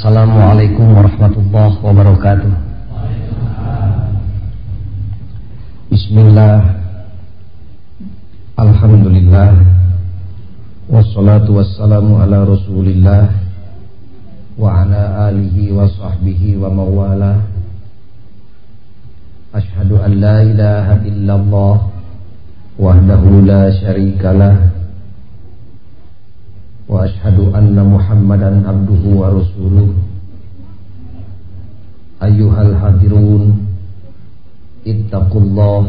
Assalamualaikum warahmatullahi wabarakatuh. Bismillah, alhamdulillah, wassalatu wassalamu ala rasulillah wa ala alihi wa sahbihi wa mawala. Ashhadu an la ilaha illallah wahdahu la syarikalah wa ashhadu anna Muhammadan abduhu wa rasuluh. Ayyuhal hadirun, ittaqullah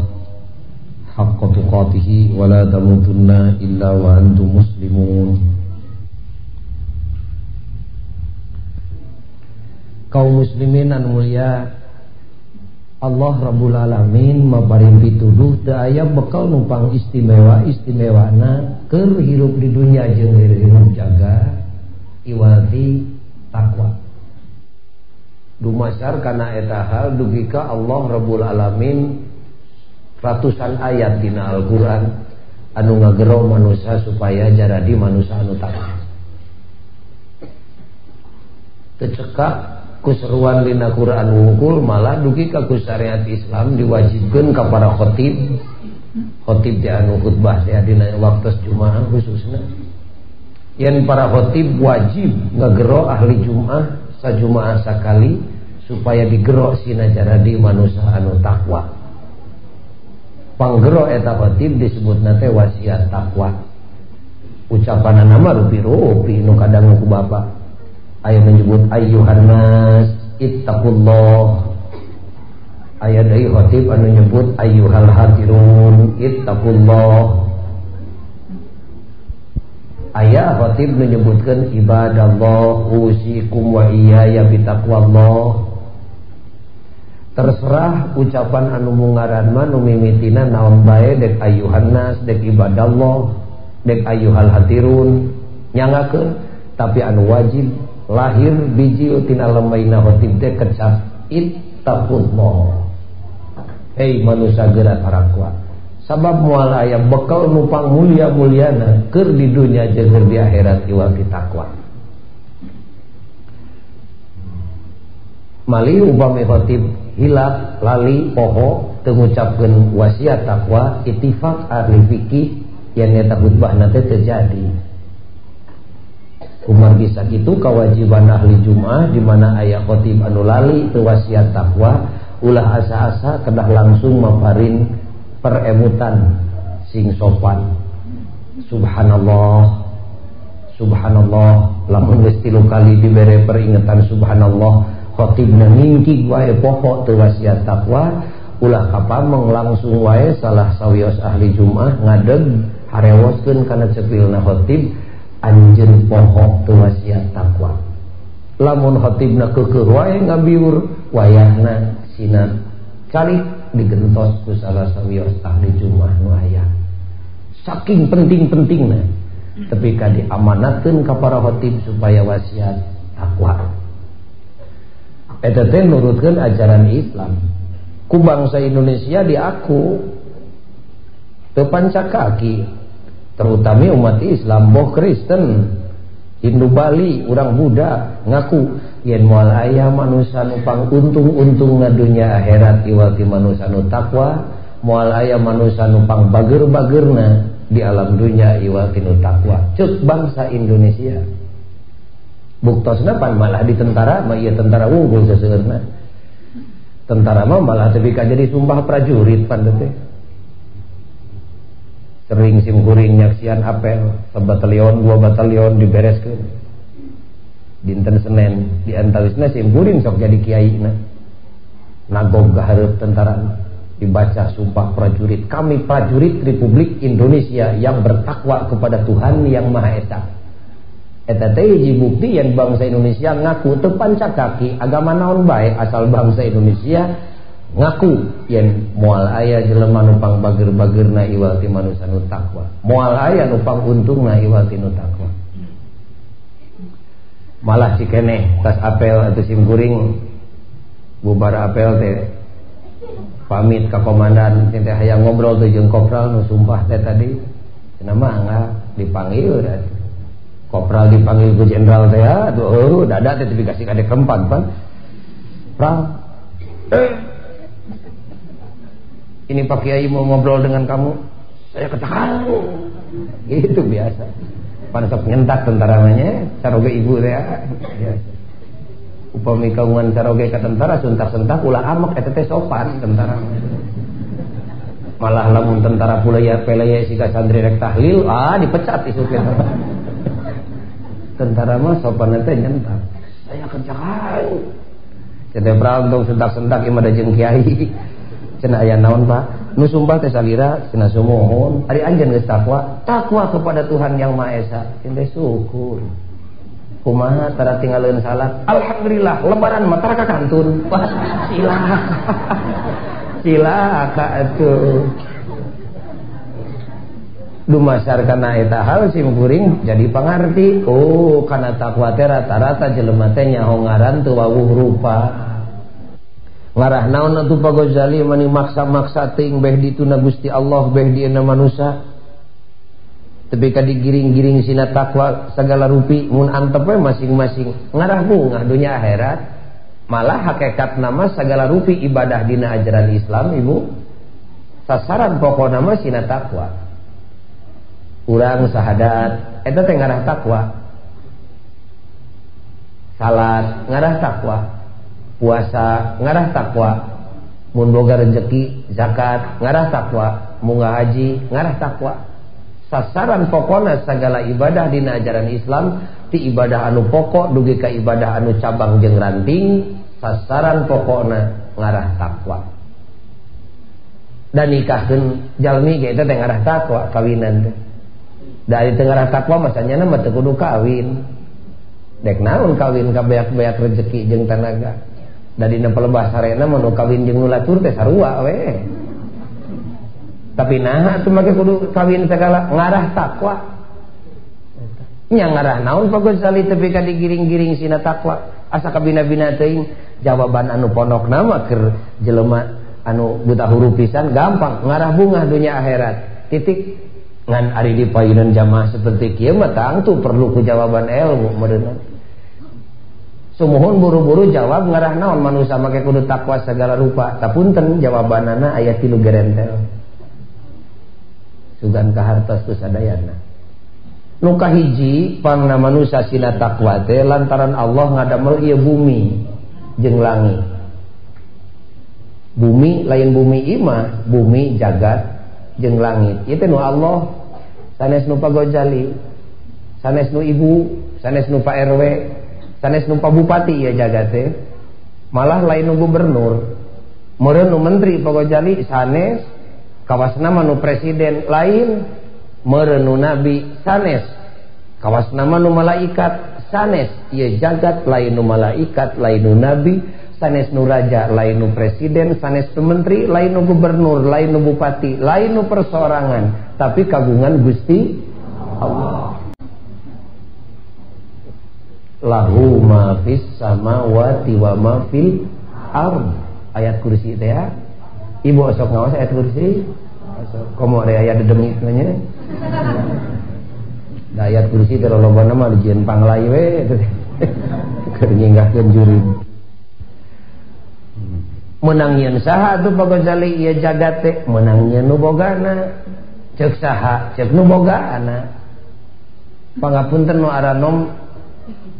haqqa tuqatih wa la tamutunna illa wa antum muslimun. Kaum muslimin anu mulia, Allah Rabbul Alamin maparing pituduh teu aya bekal numpang istimewa-istimewana keur hirup di dunia jeung hirup jaga iwati takwa. Dumasar kana eta hal dugi ka Allah Rabbul Alamin ratusan ayat dina Al-Qur'an anu ngagero manusia supaya jaradi manusia anu takwa. Tecekak kuseruan dina Quran wungkul malah dugi ka syariat Islam diwajibkeun ka para khatib di anu khutbah teh dina waktu Jumaah khususna. Yen para khatib wajib ngagero ahli Jumaah sajumaah sakali supaya digero sina jaradi manusia anu takwa. Panggero eta khatib disebutna teh wasiat takwa. Ucapanana mah rupi-rupi nu kadang ku bapak ayat menyebut ayyuhan nas ittaqullah. Ayat dari khatib anu nyebut ayyuhal hadirun ittaqullah. Ayat khatib menyebutkan ibadallah usikum wa iyaya bitaqwallah. Terserah ucapan anu mungaran mah nu mimitina naon bae dek ayyuhan nas, dek ibadallah, dek ayyuhal hadirun nyangakeun, tapi anu wajib lahir biji tina lemaina khatib teh kecap ittaqullah. Hei manusia geura tarakwa. Sabab moal aya bekal numpang mulia-muliana keur di dunia jeung keur di akhirat iwal takwa. Mali upami khatib hilaf lali poho teu ngucapkeun wasiat takwa, ittifaq ahli fikih yen eta khutbahna teh terjadi. Umar bisa gitu kewajiban ahli Jumaah di mana ayat khatib anu lali teu wasiat takwa ulah asa-asa kedah langsung maparin peremutan sing sopan. Subhanallah, subhanallah, lamun geus 3 kali dibere peringatan subhanallah khatibna ngingkig wae poho teu wasiat takwa ulah kapameng langsung wae salah sawios ahli Jumaah ngadeg harewoskeun kana cepilna khatib anjeun poho teu wasiat takwa. Lamun khatibna keukeuh wae ngabiur wayahna sina cari digentos ku salah sawios ahli Jumaah nu aya. Saking penting-pentingna tapi ka diamanatkeun ka para khatib supaya wasiat takwa. Eta teh nurutkeun ajaran Islam. Ku bangsa Indonesia diaku teu pancakaki, terutama umat Islam, boh Kristen, Hindu Bali, urang Buddha ngaku yen moal aya manusia nu panguntung-untung na dunya akhirat iwati manusia nu takwa, moal aya manusia nu pang bager-bagerna di alam dunya iwati nu takwa. Ceuk bangsa Indonesia. Buktosna pan malah di tentara mah ieu tentara wungkul seseueurna. Tentara mah malah teu bika jadi sumpah prajurit pan teh. Sering simkuring nyaksian apel 1 batalion 2 batalion dibereskeun dinten Senin di antawisna simkuring sok jadi kiaina nagog gahareup tentara dibaca sumpah prajurit, kami prajurit Republik Indonesia yang bertakwa kepada Tuhan yang Maha Esa. Eta teh hiji bukti yen bangsa Indonesia ngaku teu pancakaki agama naon bae asal bangsa Indonesia ngaku yen moal aya jelema nu pang bager-bagerna iwal ti manusia nu takwa, moal aya nu pang untungna iwal ti nu takwa. Malah cikeneh tas apel atau simkuring bubar apel teh pamit ka komandan teh hayang ngobrol teh jeung kopral nu sumpah teh tadi cenah mah dipanggil atuh Kopral dipanggil ku jenderal teh aduh dada teh dikasih kadek rempan pan. Pral. Ini Pak Kiai mau ngobrol dengan kamu. Saya katakan. Itu biasa. Pan sok nyentak tentaranya, caroge ibu teh biasa. Upami kagungan caroge ka tentara suntak-sentak ulah amek eta teh sopan tentara. Malah lamun tentara pulaya pelaya sika santri rek tahlil, dipecat isu kita. Tentara mah sopan teh nyentak. Saya kerjakan. Cenah pral tong sentak-sentak ieu mah da jeung kiai. Cenah aya naon Pak? Nu sumpah teh salira cenah sumohon. Ari anjeun geus takwa kepada Tuhan yang Maha Esa. Cenah syukur. Kumaha tara tinggalkeun salat? Alhamdulillah lebaran mah tara ka kantun. Wah, silaka atuh. Dumasar kana eta hal simkuring jadi pangarti. Oh, kana takwa teh rata-rata jelema teh nyaho ngaran teu wawuh rupa. Ngarah naon atuh Pak Ghazali mani maksa-maksa teuing beh dituna Gusti Allah beh dieuna manusia. Tapi ka digiring-giring sina takwa sagala rupi mun antep we masing-masing ngarah bungah dunya akhirat. Malah hakikat nama sagala rupi ibadah dina ajaran Islam Ibu. Sasaran pokokna mah sina takwa. Urang sahadat eta teh ngarah takwa. Salat ngarah takwa. Puasa ngarah takwa. Mun boga rezeki zakat ngarah takwa. Munggah haji ngarah takwa. Sasaran pokona sagala ibadah dina ajaran Islam ti ibadah anu pokok dugi ka ibadah anu cabang jeung ranting. Sasaran pokona ngarah takwa. Dan nikahkeun jalmi ge eta teh ngarah takwa kawinan teh. Dari tengah takwa masanya nama kudu kawin. Dek naon kawin ka beak-beak rezeki jeung tanaga. Dari nepelebah sarena manu kawin jeung nu latur teh sarua we. Tapi nah atuh make kudu kawin segala ngarah takwa. Nya ngarah naon Pak Ghazali tepi ka digiring-giring sina takwa. Asa kabina-bina teuing jawaban anu pondokna mah keur jelema anu buta huruf pisan gampang ngarah bungah dunya akhirat. Titik. Ngan ari di payunan jamaah seperti kieu mah tangtu perlu ku jawaban ilmu modern. Sumuhun buru-buru jawab ngarah naon manusia make kudu takwa segala rupa. Tapunten jawabanana aya 3 gerentel. Sugan kahartos tu sadayana. Nu kahiji pangna manusia sina takwa teh lantaran Allah ngadamel ieu bumi jeung langit. Bumi lain bumi imah, bumi jagat jeung langit. Ieu teh nu Allah, sanes nu Pak Ghazali, sanes nu ibu, sanes nu Pak RW, sanes nu Pak Bupati ya jagat teh. Malah lain nu gubernur. Meureun nu menteri Pak Ghazali sanes, kawasna mah nu presiden lain, meureun nu nabi sanes. Kawasna mah nu malaikat sanes. Ieu jagat lain nu malaikat, lain nu nabi. Sanes nu raja lain nu presiden, sanes nu menteri lain nu gubernur, lain nu bupati, lain nu persorangan, tapi kagungan Gusti Allah. Lahu ma fis samawati wa ma fil ard. Ayat kursi teh ya. Ibu sok ngaos ayat kursi. Komo aya aya dedemit nya. Da ayat kursi teh lolobana mah dijieun panglai we keur nyinggahkeun juri. Menangieun saha atuh Pak Ghazali ieu jagat teh menangieun nu bogana ceuk saha ceuk nu bogaana. Pangapunten nu aranom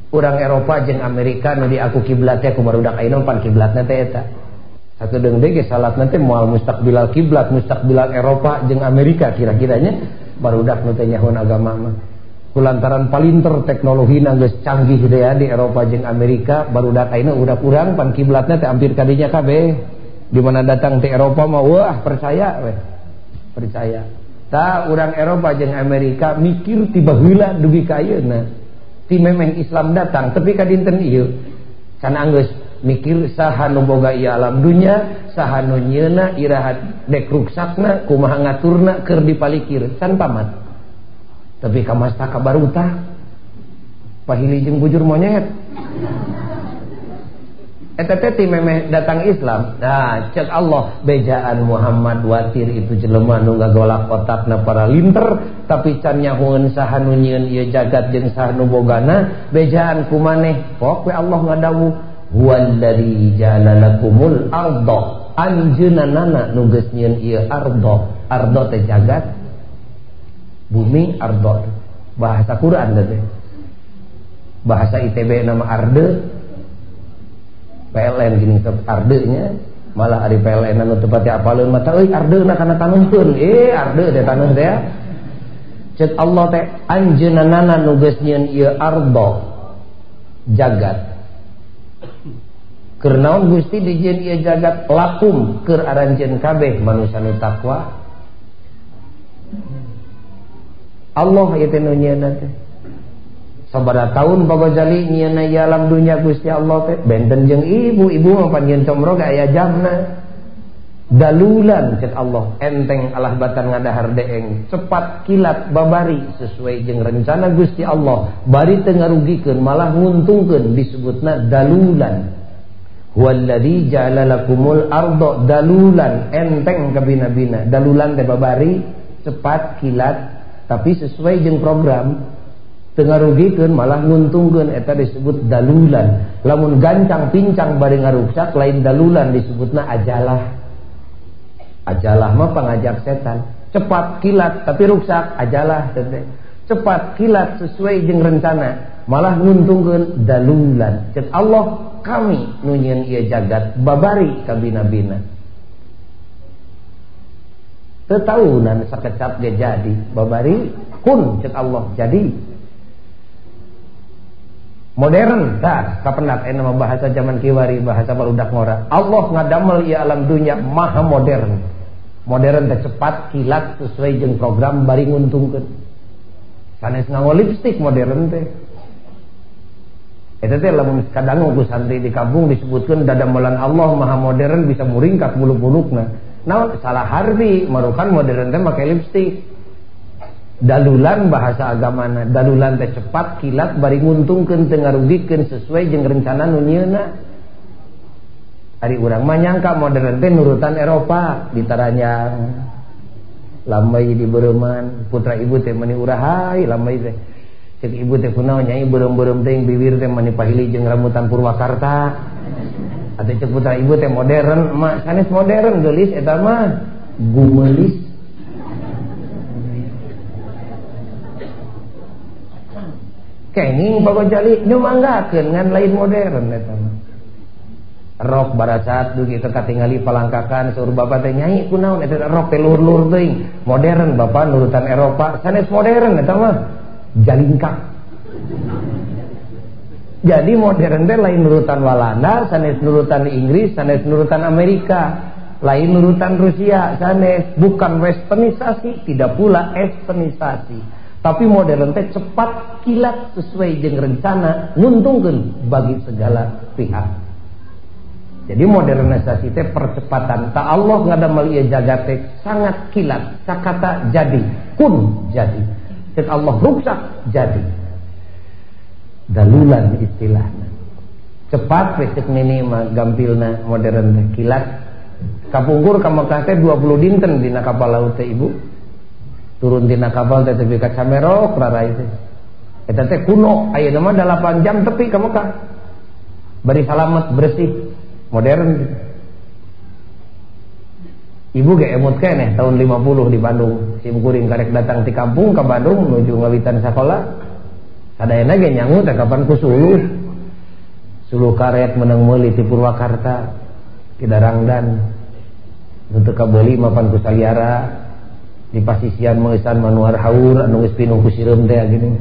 urang Eropa jeung Amerika nu di aku kiblat teh ku barudak ayeuna pan kiblatna teh eta. Sakedeung deui ge salatna teh moal mustaqbilal kiblat, mustaqbilal Eropa jeung Amerika kira-kiranya barudak nu teh nyahoan agama mah. Kulantaran palinter teknologina geus canggih teh ya di Eropa jeung Amerika barudak ayeuna udak urang pan kiblatna teh hampir kadinya kabeh. Di mana datang ti Eropa mah wah percaya we. Percaya. Ta urang Eropa jeung Amerika mikir ti baheula dugi ka ayeuna. Ti memeh Islam datang tapi ka dinten ieu can anggeus mikir saha nu boga ieu alam dunya, saha nu nyieuna iraha dek ruksakna, kumaha ngaturna keur dipalikir can pamat. Tapi kamasta kabaruta pahili jeung bujur monyet eta teh ti memeh datang Islam. Nah cek Allah bejaan Muhammad watir itu jelema nu ngagolak otakna para linter tapi can nyahoeun saha nu nyieun ieu jagat jeung saha nu bogana bejaan ku maneh. Pok we Allah ngadawuh huwallazi ja'ala lakumul arda, anjeunna nu geus nyieun ieu arda teh jagat bumi. Arda bahasa Quran teh, bahasa ITB nama arde, PLN gini arde nya, malah ari PLN anu teu pati apaleun mah euy ardeuna kana taneuhkeun. Arde teh taneuh teh. Ceuk Allah teh anjeunna nu geus nyieun ieu arda jagat. Keur naon Gusti dijieun ieu jagat? Lakum keur aranjeun kabeh manusia nu takwa. Allah ieu teh nu nyieunna teh. Sabaraha taun pagojali nyieunna ieu alam dunya Gusti Allah teh benten jeung ibu mah pan nyieun comro ge aya jamna. Dalulan cek Allah enteng alah batan ngadahar deeng cepat kilat babari sesuai jeung rencana Gusti Allah bari teu ngarugikeun malah nguntungkeun disebutna dalulan. Huwallazi ja'ala lakumul arda dalulan enteng kabina-bina. Dalulan teh babari cepat kilat tapi sesuai jeung program teu ngarugikeun malah nguntungkeun eta disebut dalulan. Lamun gancang pincang bari ngaruksak lain dalulan disebutna ajalah. Ajalah mah pangajak setan. Cepat kilat tapi ruksak ajalah teh. Cepat kilat sesuai jeung rencana malah nguntungkeun dalulan. Cek Allah kami nu nyieun ieu jagat babari kabina-bina. Teu taunan sakecap ge jadi babari kun cek Allah jadi. Modern tah kapendak aya nama bahasa zaman kiwari bahasa barudak ngora. Allah ngadamel ieu alam dunya maha modern. Modern teh cepat kilat sesuai jeung program bari nguntungkeun. Sanes nganggo lipstik modern teh. Eta teh lamun kadang ku santri di kampung disebutkeun dadamelan Allah maha modern bisa muringkat bulu-bulukna. Naon salah harti marukan modern teh make lipstik. Dalulan bahasa agamana, dalulan teh cepat kilat bari nguntungkeun teu ngarugikeun sesuai jeung rencana nu nyieunna. Ari urang mah nyangka modern teh nurutan Eropa ditaranjang. Lambai di beureumman, putra ibu teh meuni urahay lambai teh. Ceuk ibu teh kunaon nyai beureum-beureum teh bibir teh meuni pahili jeung rambutan Purwakarta. Atuh ceuk putra ibu teh modern, mak sanes modern geulis eta mah gumelis. Kenging pagojali nu manggakeun ngan lain modern eta mah. Rok barasat dugi teu katingali palangkakan suruh bapak teh nyai kunaon eta rok teh luhur-luhur teuing. Modern bapak nurutan Eropa, sanes modern eta mah jalingkak. Jadi modern teh lain nurutan Walanda, sanes nurutan Inggris, sanes nurutan Amerika, lain nurutan Rusia, sanes bukan westernisasi, tidak pula esternisasi. Tapi modern teh cepat kilat sesuai jeung rencana nguntungkeun bagi segala pihak. Jadi modernisasi teh percepatan. Ta Allah ngadamel ieu jagat teh sangat kilat. Sakata jadi, kun jadi. Cek Allah ruksak jadi. Dalulan istilahna. Cepat we cek nini mah gampilna modern teh kilat. Kapungkur ka Mekah teh 20 dinten dina kapal laut teh ibu. Turun dina kapal teh tepi ka Camerok rarai teh. Eta teh kuno, ayeuna mah 8 jam tepi ka Mekah. Bari salamet bersih. Modern. Ibu ge emut keneh tahun 50 di Bandung. Simkuring karek datang ti kampung ke Bandung menuju ngawitan sakola. Sadayana ge nyangu teh kapan ku suluh. Suluh karet menang meuli ti Purwakarta. Ti Darangdan. Nu teu kabeuli mapan ku sayara. Di pasisian meusan manuar haur anu geus pinuh ku sireum teh gini.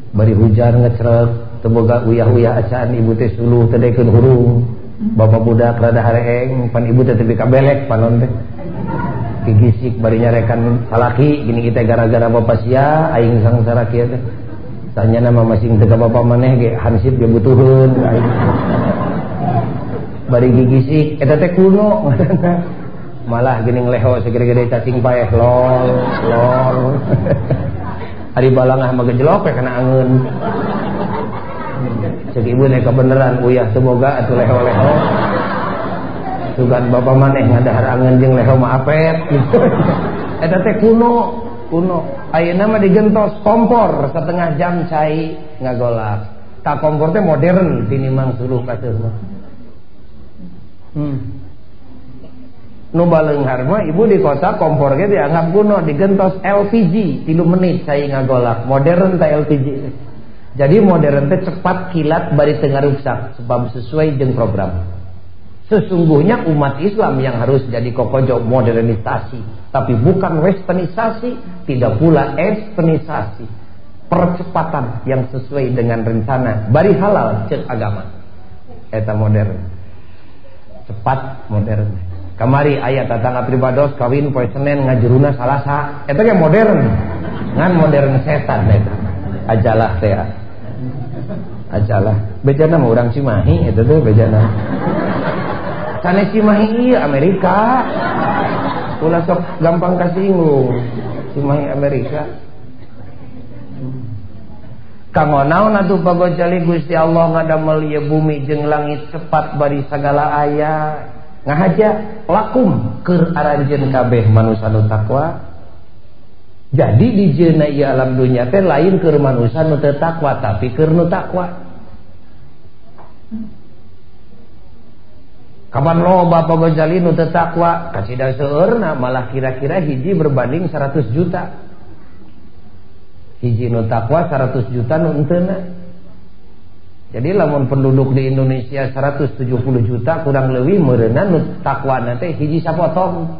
Bari hujan ngecrek teu boga uyah-uyah acaan ibu teh suluh teu dekeun hurung. Bapak budak rada hareeng pan ibu teh tepi ka belek panon teh gigisik bari nyarekan salaki gini kita gara-gara bapak sia aing sangsara kieu teh sanyana mah masing teu ka bapak maneh ge hansip ge butuheun aing bari gigisik eta teh kuno malah gini ngleho segede-gede cacing paeh lol ari balangah mah gejlok we kana angeun. Cek ibu nek kebeneran uyah semoga atuh leho-leho. Sugan bapak maneh ngadahar angeun jeung leho mah apet gitu. Eta teh kuno. Ayeuna mah digentos kompor setengah jam cai ngagolak. Tak kompor teh modern tinimbang suluh kasus mah. Nu baleunghar mah ibu di kota kompor ge dianggap kuno, digentos LPG 3 menit cai ngagolak. Modern teh LPG. Jadi modern teh cepat kilat bari teu ngaruksak sebab sesuai jeung program. Sesungguhnya umat Islam yang harus jadi kokojo modernisasi, tapi bukan westernisasi, tidak pula esternisasi. Percepatan yang sesuai dengan rencana bari halal cek agama. Eta modern. Cepat modern. Kamari aya tatangga pribados kawin poe Senen ngajuruna Salasa. Eta ge modern. Ngan modern setan eta. Ajalah teh. Ajalah. Bejana mah urang Cimahi eta teh bejana. Sanes Cimahi Amerika. Ulah sok gampang kasinggung. Cimahi Amerika. Kanggo naon atuh pagojali Gusti Allah ngadamel ieu bumi jeung langit cepat bari sagala aya. Ngahaja lakum keur aranjeun kabeh manusa nu takwa. Jadi di jeuna ieu alam dunya teh lain keur manusa nu teu takwa tapi keur nu takwa. Kapan loba pagojali nu teu takwa kasida seueurna malah kira-kira hiji berbanding 100 juta. Hiji nu takwa 100 juta nu enteuna. Jadi lamun penduduk di Indonesia 170 juta kurang leuwih meureunna nu takwana teh hiji sapotong.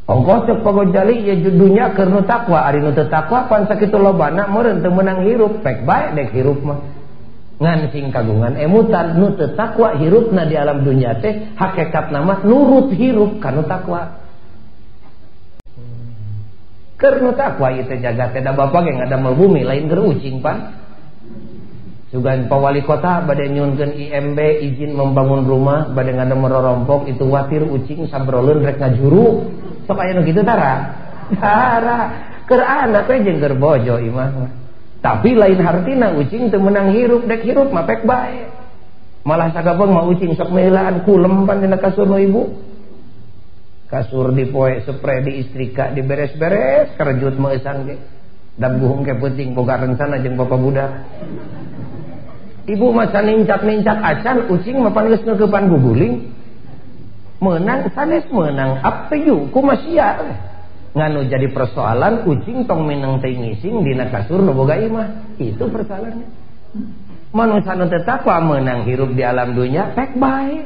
Ongkos cek pagojali ieu dunya keur nu takwa, ari nu teu takwa pan sakitu lobana meureun teu meunang hirup, pek bae dek hirup mah. Ngan sing kagungan emutan nu teu takwa hirupna di alam dunya teh hakikatna mah nurut hirup kana takwa. Keur nu takwa ieu teh jagat teh da bapa ge ngadamel bumi lain keur ucing pan. Sugan pawali kota bade nyunkeun IMB izin membangun rumah bade ngadamel rorompok itu watir ucing sabroleun rek ngajuru. Sok aya nu kitu tara. Tara keur anak we jeung keur bojo imah mah. Tapi lain hartina ucing teu meunang hirup, dek hirup mah pek bae. Malah sagabeung mah ucing sok meulaan kulem pan dina kasur nu ibu. Kasur dipoe spray diistrika diberes-beres karejut meusan ge. Dan buhung ke peuting boga rencana jeung bapa budak. Ibu mah nincak-nincak acan ucing mah pan geus ngeukepan guguling. Meunang sanes meunang apeu kumaha sia. Nganu jadi persoalan ucing tong mineng teh ngising dina kasur nu boga imah. Itu persoalannya. Manusa nu teu takwa meunang hirup di alam dunya pek bae.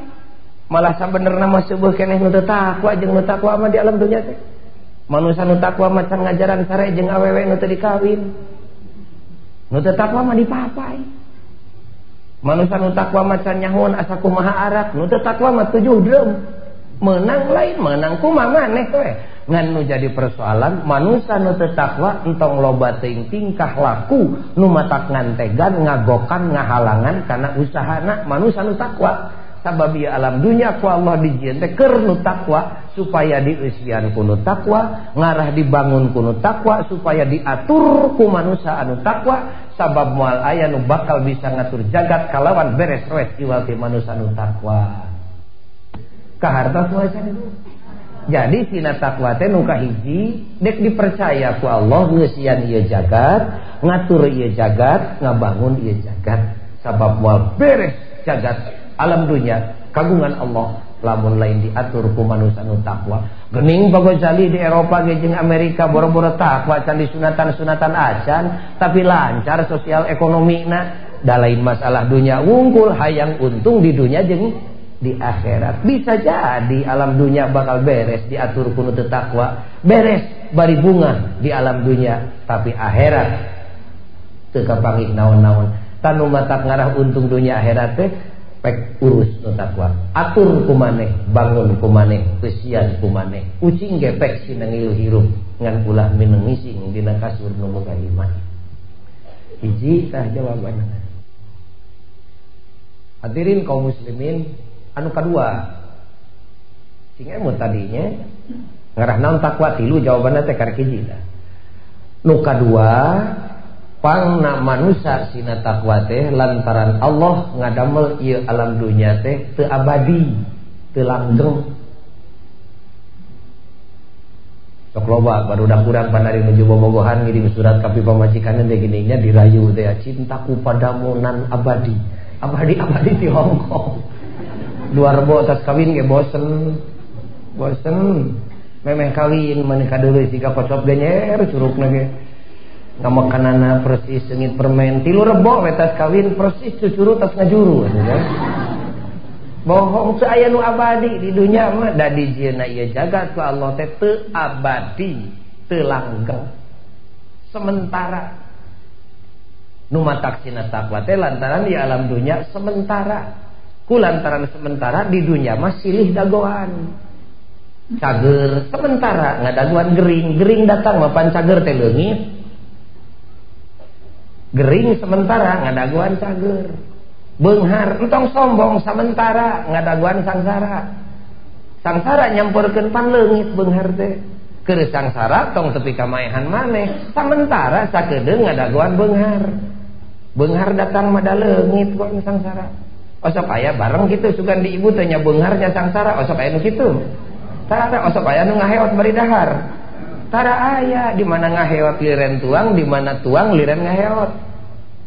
Malah sabenerna mah seueuh keneh nu teu takwa jeung nu takwa mah di alam dunya teh. Manusa nu takwa mah can ngajaran sare jeung awewe nu teu dikawin. Nu teu takwa mah dipapai. Manusa nu takwa mah can nyahoan asa kumaha arak, nu teu takwa mah teu juhdreum. Meunang lain meunang kumaha maneh we. Ngan nu jadi persoalan manusia nu teu takwa entong loba teuing tingkah laku nu matak ngantegan ngagokan ngahalangan kana usahana manusia nu takwa. Sabab ieu alam dunya ku Allah dijieun teh keur nu takwa supaya dieusian ku nu takwa, ngarah dibangun ku nu takwa supaya diatur ku manusia anu takwa. Sabab moal aya nu bakal bisa ngatur jagat kalawan beres roes iwal ti manusia anu takwa. Kahartos wae itu. Jadi sina takwa teh nu kahiji dek dipercaya ku Allah ngeusian ieu jagat, ngatur ieu jagat, ngabangun ieu jagat. Sabab moal beres jagat alam dunya kagungan Allah lamun lain diatur ku manusia nu takwa. Geuning pagojali di Eropa ge jeung Amerika boro-boro takwa can disunatan-sunatan acan tapi lancar sosial ekonomina. Da lain masalah dunya wungkul hayang untung di dunya jeung di akhirat. Bisa jadi alam dunya bakal beres diatur ku nu teu takwa, beres bari bunga di alam dunya tapi akhirat teu kapanggih naon-naon. Tanu matak ngarah untung dunya akhirat teh pek urus nu takwa. Atur ku maneh, bangun ku maneh, peusian ku maneh. Ucing ge pek sineng hirup ngan ulah mineng ngising dina kasur nu boga iman. Hiji tah jawabanna. Hadirin kaum muslimin, anu kadua sing emut tadinya ngarah naon takwa tilu jawabanna teh karek hiji tah. Nu kadua pangna manusia sina takwa teh lantaran Allah ngadamel ieu alam dunya teh teu abadi, teu langgeng. sok loba barudak urang pandari nuju bobogohan ngirim surat ka pamajikanna teh geuninnya dirayu teh cintaku padamu nan abadi ti Hongkong. 2 rebo tas kawin ge bosen memeh kawin menikah dulu siga kocop genyer curugna ge ngamakanana persis seungit permen 3 rebo we tas kawin persis cucuru tas ngajuru kan. Bohong teu aya nu abadi di dunya mah da dijieuna ieu jagat ku Allah teh teu abadi, teu langgeng. Sementara nu mataksina takwa teh lantaran di alam dunya sementara. Ku lantaran sementara di dunya mah silih dagoan. Cager sementara ngadaguan gering datang mah pan cager teh leungit. Gering sementara ngadaguan cager. Beunghar entong sombong sementara ngadaguan sangsara nyampurkeun pan leungit beunghar teh keur sangsara tong tepi ka maehan maneh sementara sakedeung ngadaguan beunghar datang mah da leungit kok sangsara osok aya bareng kitu sugan di ibu teh nya beunghar nya sangsara osok aya nu kitu tara osok aya nu ngaheot bari dahar tara aya di mana ngaheot liren tuang di mana tuang liren ngaheot.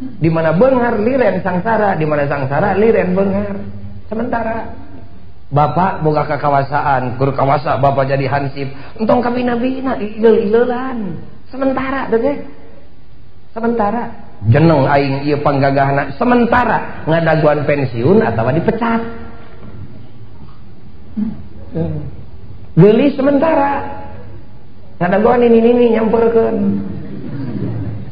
Di mana beunghar liren sangsara, di mana sangsara liren beunghar. Sementara bapak boga kakawasaan, kur kawasa bapak jadi hansip, entong kami nabina ileul-ileulan. Sementara teh. Sementara jeneng aing ieu panggagahna sementara ngadaguan pensiun atawa dipecat. Geuli sementara. Ngadaguan ini nyamperkeun.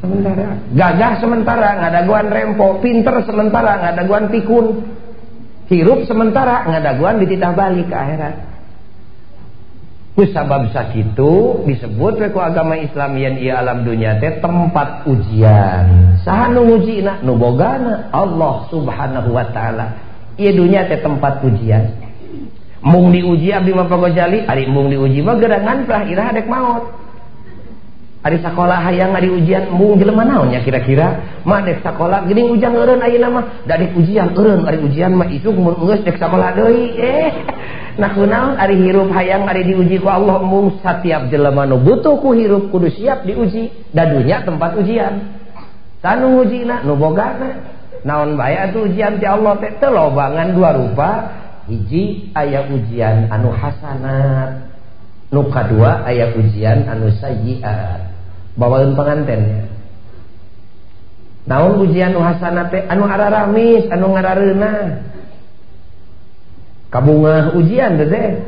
Sementara gagah sementara ngadaguan rempo, pinter sementara ngadaguan pikun, hirup sementara ngadaguan dititah balik ke akhirat. Ku sabab sakitu disebut we ku agama Islam yen ieu alam dunya teh tempat ujian. Saha nu ngujina? Nu bogana Allah Subhanahu wa taala. Ieu dunya teh tempat ujian. Mung diuji abdi mah pagojali, ari mung diuji mah gerangan lah irah dek maot. Ari sakola hayang ngadi ujian mung jelema naon nya kira-kira mah dek sakola geuning ujian eureun ayeuna mah da dek ujian eureun ari ujian mah isuk mun geus dek sakola deui nah kunaon ari hirup hayang ari diuji ku Allah mung satiap jelema nu butuh ku hirup kudu siap diuji da dunya tempat ujian sanu ngujina nu bogana naon bae atuh ujian ti Allah teh teu lobangan 2 rupa hiji aya ujian anu hasanat nu kadua aya ujian anu sayyiat bawaeun pangantennya naon ujian nu hasanat teh anu araramis anu ngarareuna kabungah ujian teh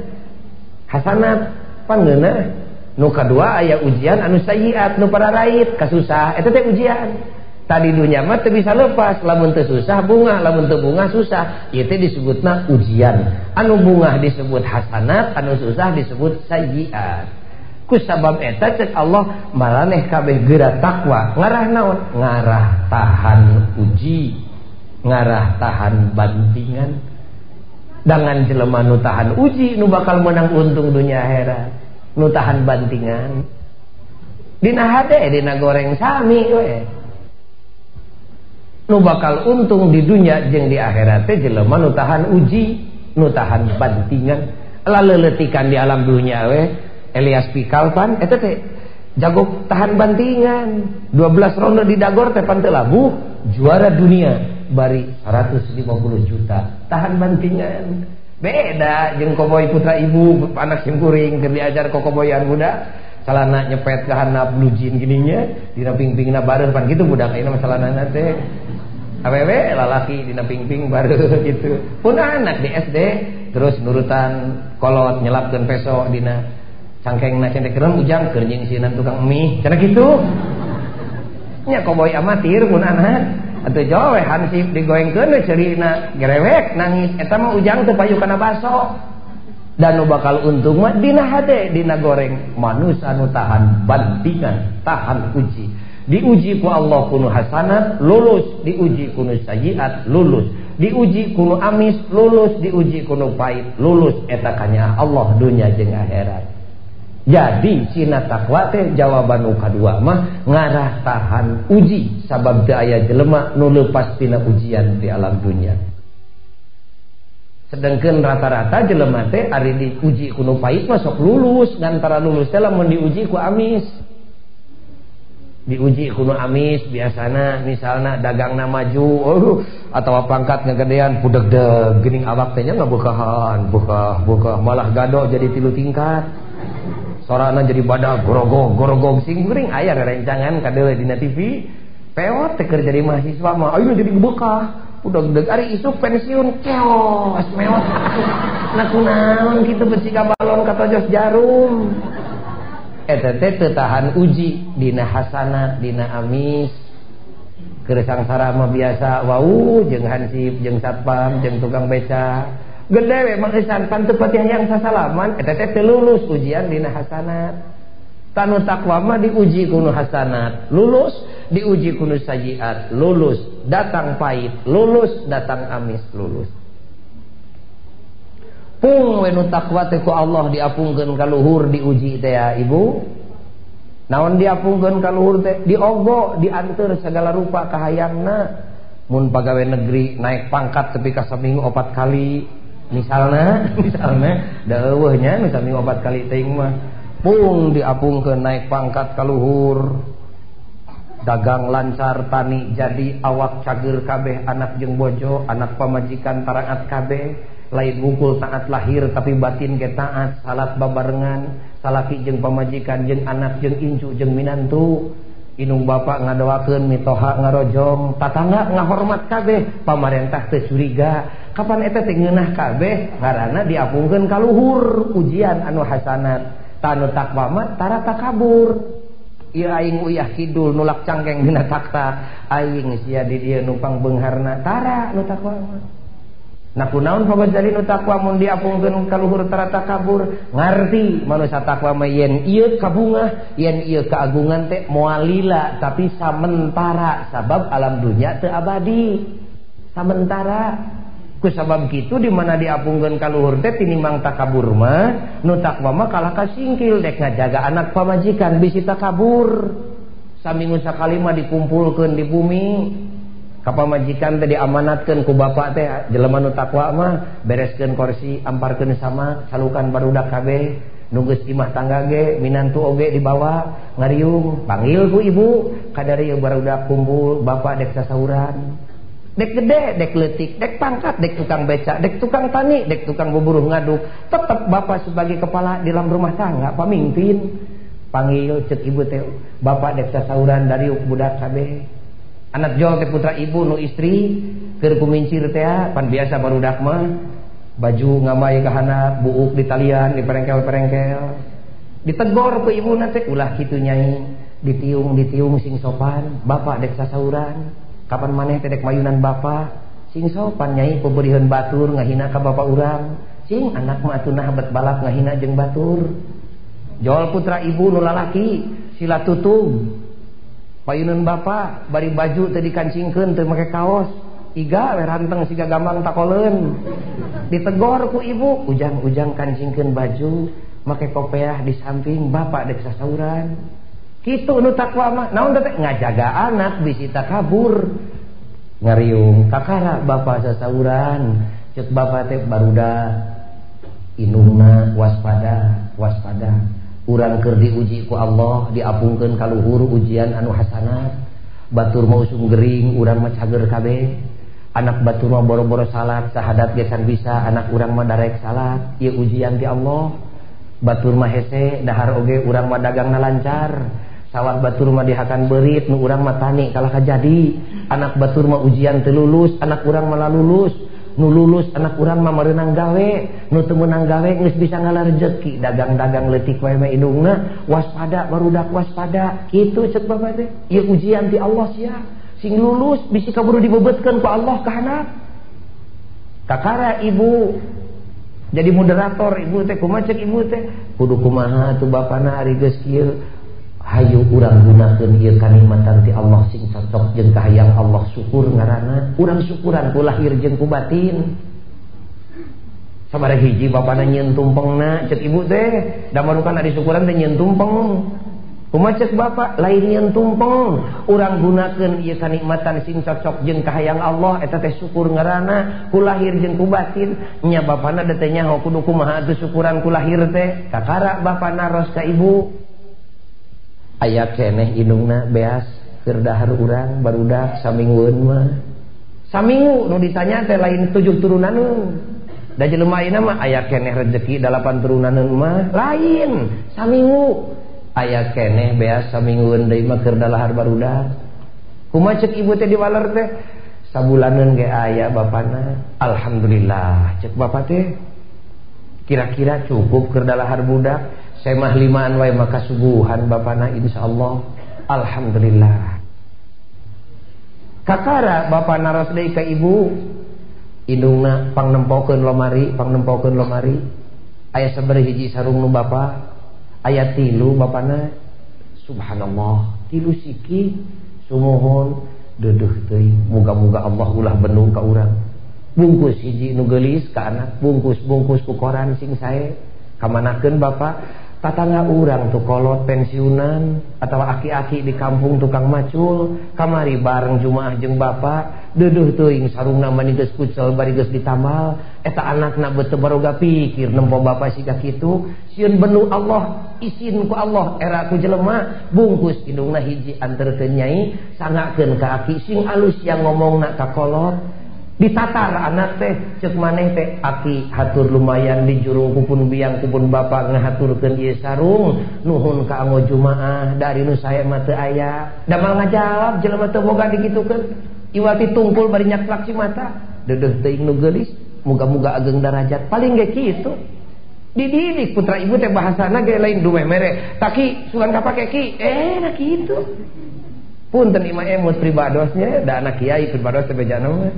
hasanat pangeunah nu kadua aya ujian anu sayyiat nu pararait kasusah eta teh ujian tadi dunya mah teu bisa lepas lamun teu susah bungah lamun teu bungah susah ieu teh disebutna ujian anu bungah disebut hasanat anu susah disebut sayyiat ku sabab eta cek Allah maraneh kabeh geura takwa ngarah naon ngarah tahan uji ngarah tahan bantingan dengan jelema nu tahan uji nu bakal menang untung dunia akhirat nu tahan bantingan dina hade dina goreng sami we nu bakal untung di dunia jeung di akhirat teh jelema nu tahan uji nu tahan bantingan laleletikan di alam dunia we Elias Pikal pan eta teh jago tahan bantingan 12 ronde di dagor teh pan teu labuh juara dunia bari 150 juta tahan bantingan beda jeung koboy putra ibu anak simkuring keur diajar kokoboyan budak calana nyepet ka handap blue jean gininya dina pingpingna bareuh pan kitu budak ayeuna masalanana teh awewe lalaki dina pingping bareuh gitu pun anak di SD terus nurutan kolot nyelapkeun peso dina cangkengna cenah keurang ujang keur jeung sieunan tukang mie cenah kitu nya koboy amatir pun anak atuh jowe hansip digoengkeun we ceurina gerewek nangis eta mah ujang teu payu kana baso dan nu bakal untung mah dina hade dina goreng manusia nu tahan bantingan tahan uji diuji ku Allah kuno hasanat lulus diuji kuno sayyiat lulus diuji kuno amis lulus diuji kuno pahit lulus eta kanya Allah dunya jeung akhirat jadi cina takwa teh jawaban nu kadua mah ngarah tahan uji sabab teu aya jelema nu leupas tina ujian di alam dunya Sedangkan rata-rata jelema teh ari diuji ku nu pait mah sok lulus, ngantara lulus teh lamun diuji ku amis. Diuji ku nu amis biasana misalna dagangna maju, atau pangkat ngagedean budeg-deg geuning awak teh nya ngabukahan, buka malah gado jadi 3 tingkat. Sorana jadi badag gorogog sing geuring aya rerencangan kadeuleu dina TV. Peot teh keur jadi mahasiswa mah ayeuna jadi bekah. Budeg-deg ari isuk pensiun keos meot. Nah kunaon kitu besi ka balon katojos jarum. Eta teh teu tahan uji dina hasanat dina amis. Keur sangsara mah biasa wau jeung hansip jeung satpam jeung tukang beca. Gede we mah eusan pan teu pati hayang sasalaman eta teh teu lulus ujian dina hasanat. Tanu takwa mah diuji ku nu hasanat, lulus, diuji ku nu sayiat, lulus, datang pahit, lulus, datang amis, lulus. Pung we nu takwa teh ku Allah diapungkeun ka luhur diuji teh ya Ibu. Naon diapungkeun ka luhur teh? Diogo, dianteur segala rupa kahayangna. Mun pagawe negeri naik pangkat tepi ka saminggu 4 kali. Misalna da eueuh nya nu saminggu 4 kali teuing mah. Pung diapungkeun naik pangkat ka luhur. Dagang lancar, tani jadi, awak cager kabeh, anak jeung bojo, anak pamajikan tarangat kabeh. Lain wungkul taat lahir tapi batin ge taat, salat babarengan, salaki jeung pamajikan jeung anak jeung incu jeung minantu. Inung bapak ngadoakeun mitoha ngarojong, tatangga ngahormat kabeh, pamarentah teu curiga. Kapan eta teh ngeunah kabeh? Ngaranna diapungkeun ka luhur ujian anu hasanat. Tanu takwa mah tara takabur. Ieu aing uyah kidul nulak cangkeng dina takhta, aing sia di dieu numpang beungharna, tara nu takwa mah. Nah kunaon pagojali nu takwa mun diapungkeun ka luhur tara takabur? Ngarti manusia takwa mah yen ieu kabungah, yen ieu kaagungan teh moal lila tapi samentara, sabab alam dunya teu abadi. Samentara. Ku sabab kitu di mana diapungkeun ka luhur teh tinimbang takabur mah nu takwa mah kalah kasingkil dek ngajaga anak pamajikan bisi takabur. Saminggu sakali mah dikumpulkeun di bumi. Ka pamajikan teh diamanatkeun ku bapak teh jelema nu takwa mah bereskeun kursi, amparkeun sama, salukan barudak kabeh. Nu geus imah tangga ge minantu oge dibawa ngariung, panggil ku ibu kadari barudak kumpul, bapak dek sasahuran. Dek gede, dek leutik, dek pangkat, dek tukang beca, dek tukang tani, dek tukang buburuh ngaduk, tetap bapak sebagai kepala di dalam rumah tangga, pamimpin. Panggil cek ibu teh, bapak dek sasauran dari budak kabeh. Anak jol teh putra ibu nu istri, keur kumincir teh pan biasa barudak mah baju ngamai ka handap, buuk di talian, di perengkel-perengkel. Ditegor ku ibuna teh ulah kitu nyai, ditiung sing sopan, bapak dek sasauran. Kapan maneh teh dek mayunan bapak sing sopan nyai pabeureun batur ngahina ka bapak urang, sing anak mah atuh bet balap ngahina jeung batur. Jol putra ibu nu lalaki sila tutug payunan bapak bari baju teh dikancingkeun teu make kaos, iga we ranteng siga gampang takoleun. Ditegor ku ibu, ujang-ujang kancingkeun baju, make kopiah di samping, bapak dek sasauran. Kitu nu takwa mah naon teh ngajaga anak bisi takabur. Ngariung kakara bapak sasauran, ceuk bapak teh barudak inungna waspada. Urang keur diuji ku Allah, diapungkeun ka luhur ujian anu hasanat. Batur mah usum gering, urang mah cager kabeh. Anak batur mah boro-boro salat, sahadat gesan bisa, anak urang mah darek salat. Ieu ujian ti Allah. Batur mah hese, dahar oge urang mah dagangna lancar. Sawat batur mah dihakan beurit, nu urang mah tani kalah kajadi. Anak batur mah ujian teu lulus, anak urang mah lulus. Nu lulus anak urang mah meunang gawe, nu teu meunang gawe geus bisa ngalar rezeki. Dagang-dagang leutik wae mah indungna, waspada barudak waspada. Kitu ceuk bapak teh. Ieu ujian ti Allah sia. Sing lulus bisi kaburu dibebeutkeun ku Allah ka anak. Kakara ibu jadi moderator ibu teh kumaha ceuk ibu teh? Kudu kumaha tuh bapana ari geus kieu. Hayu urang gunakeun ieu kanikmatan ti Allah sing cocok jeung kahayang Allah, syukur ngaranna. Urang syukuran ku lahir jeung ku batin. Sabaraha hiji bapana nyieun tumpengna ceuk ibu teh, da marukan ari syukuran teh nyieun tumpeng. Kumaha ceuk Bapak lain yang tumpeng urang gunakeun ieu kanikmatan sing cocok jeung kahayang Allah eta teh syukur ngaranna ku lahir jeung ku batin nya bapana da teh nyaho kudu kumaha atuh syukuran ku lahir teh kakara bapana ros ka ibu aya keneh indungna beas keur dahar urang barudak samingweun mah saminggu nu ditanya teh lain 7 turunaneun da jelema ayeuna mah aya keneh rezeki 8 turunaneun mah lain saminggu aya keneh beas saminggueun deui mah keur dalahar barudak kumaha ceuk ibu teh diwaler teh sabulaneun ge aya bapana alhamdulillah ceuk bapak teh kira-kira cukup keur dalahar budak saya mah 5an wae maka subuhan bapana insyaallah alhamdulillah kakara bapana ros deui ka ibu indungna pangnempokeun lomari aya sabari hiji sarung nu bapa ayat 3 bapana subhanallah 3 siki sumuhun deudeuh teuing muga-muga Allah ulah benu ka urang bungkus hiji nu geulis ka anak bungkus ku koran sing sae kamanakeun bapa tatangga urang tuh kolot pensiunan atau aki-aki di kampung tukang macul kamari bareng jumaah jeung bapa deudeuh teuing sarungna mani geus kucel bari geus ditambal eta anakna beuteung baroga pikir nempo bapa siga kitu sieun benu Allah izin ku Allah era ku jelema bungkus indungna hiji anterkeun nyai sangakeun ka aki sing alus yang ngomongna ka kolot ditatar anak teh ceuk maneh teh aki hatur lumayan di jurung kupun biang kupun bapa ngahaturkeun ieu sarung nuhun ka anggo jumaah dari nu sae mah teu aya da mal ngajawab jelema teu boga digitukeun iwati tungkul bari nyaklak si mata deudeuh teuing nu geulis muga-muga ageng darajat paling ge kitu dididik putra ibu teh bahasana ge lain dumeh mere taki sugan kapake ki nah kitu punten imah emut pribadosnya da anak kiai pribados teh bejana mah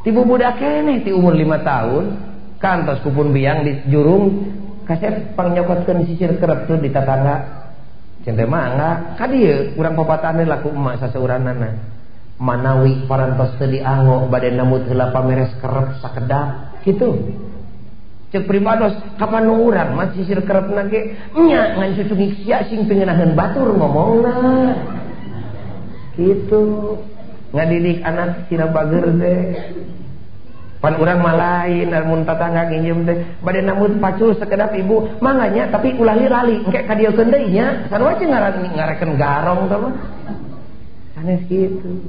tibu budak keneh ti umur 5 tahun kantos kupun biang di jurung kaset pangyokotkeun sisir kerep tuh di tatangga cente mangga ka dieu urang papatahan laku emak saseuranana manawi parantos teu diango bade namut heula pameres kerep sakedap kitu ceuk pribados kapan nu urang mah sisir kerepna ge nya ngan cucuk sia sing pingenaheun batur ngomongna kitu ngadidik anak sira bager teh pan urang mah lain mun tatangga nginjem teh bade namun pacul sekedap ibu manganya tapi ulah lali engke ka dieukeun deui nya sarua ce ngarekeun garong teh mah sanes kitu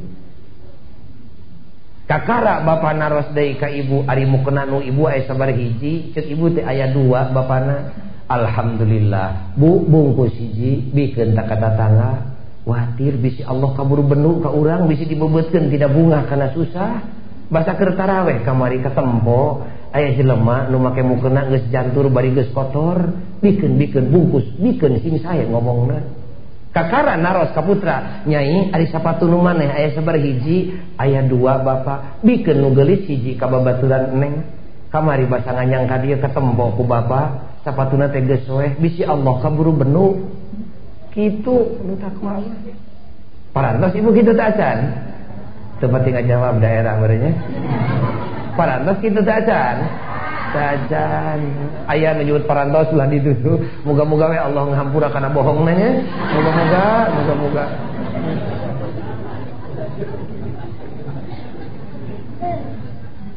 kakara bapa naros deui ka ibu ari mukena nu ibu aya sabari hiji ceuk ibu teh aya 2 bapana alhamdulillah bu bungkus hiji bikeun ka tatangga watir bisi Allah kaburu benu ka urang bisi dibebeutkeun tidak bunga kana susah basa keur taraweh kamari katempo aya jelema nu make mukena geus jantur bari geus kotor bikeun bungkus bikeun sing sae ngomongna kakara naros ka putra nyai ari sapatu nu maneh aya sabar hiji aya 2 bapa bikeun nu geulis hiji ka babaturan neng kamari basa nganyang ka dieu katempo ku bapa sapatuna teh geus soeh bisi Allah kaburu benu kitu nu takwa parantos ibu kitu teh acan teu pati ngajawab daerah merenya parantos kitu teh acan aya nu nyebut parantos ulah dituduh muga-muga we Allah ngahampura kana bohongna nya muga-muga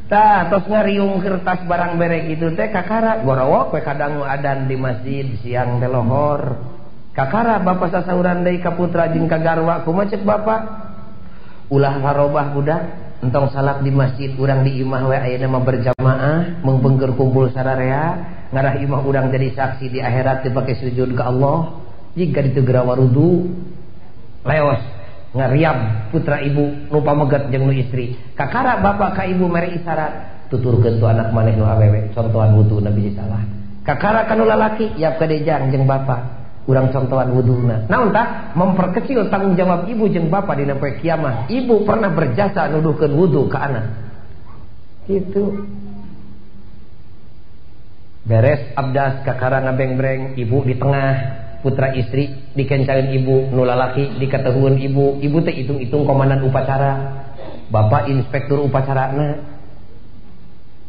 tah tos ngariung kertas barang berek itu teh kakara gorowok we kadang adan di masjid siang teh lohor kakara bapak sasauran deui ka putra jeung ka garwa kumaha ceuk bapak ulah harobah budak entong salat di masjid urang di imah we ayeuna mah berjamaah mengbeungkeun kumpul sararea ngarah imah urang jadi saksi di akhirat teu pake sujud ka Allah jika ditu geura warudu leos ngariab putra ibu nu pameget jeung nu istri kakara bapak ka ibu mere isyarat tuturkeun tu anak maneh nu awewe contohan wudu nabi salah kakara kanu lalaki yap kadejang jeung bapak urang contohan wuduna naon tah memperkecil tanggung jawab ibu jeung bapa dina poe kiamah ibu pernah berjasa nuduhkeun wudu ka anak kitu beres abdas kakara ngabeng-breng ibu di tengah putra istri dikencaeun ibu nu lalaki dikateuhun ibu teh hitung-hitung komandan upacara bapak inspektur upacarana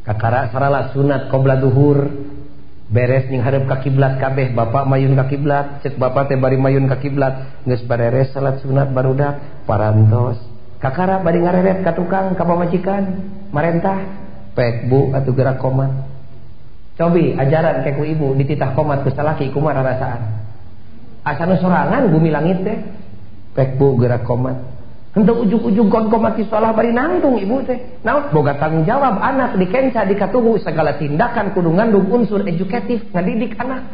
kakara sarala sunat qobla duhur beres ning hareup ka kiblat kabeh, bapak mayun ka kiblat, cek bapak teh bari mayun ka kiblat, geus beres salat sunat barudak parantos kakara bari ngareret ka tukang ka pamajikan marentah pek bu atuh gerak komat. Cobi ajaran ke ku ibu dititah komat ku salaki kumaha rasaan. Asa nu sorangan bumi langit teh pek bu gerak komat. Henteu ujug-ujug komat ti salah bari nangtung ibu teh. Naon boga tanggung jawab anak dikenca dikatuhu segala tindakan kudu ngandung unsur edukatif ngadidik anak.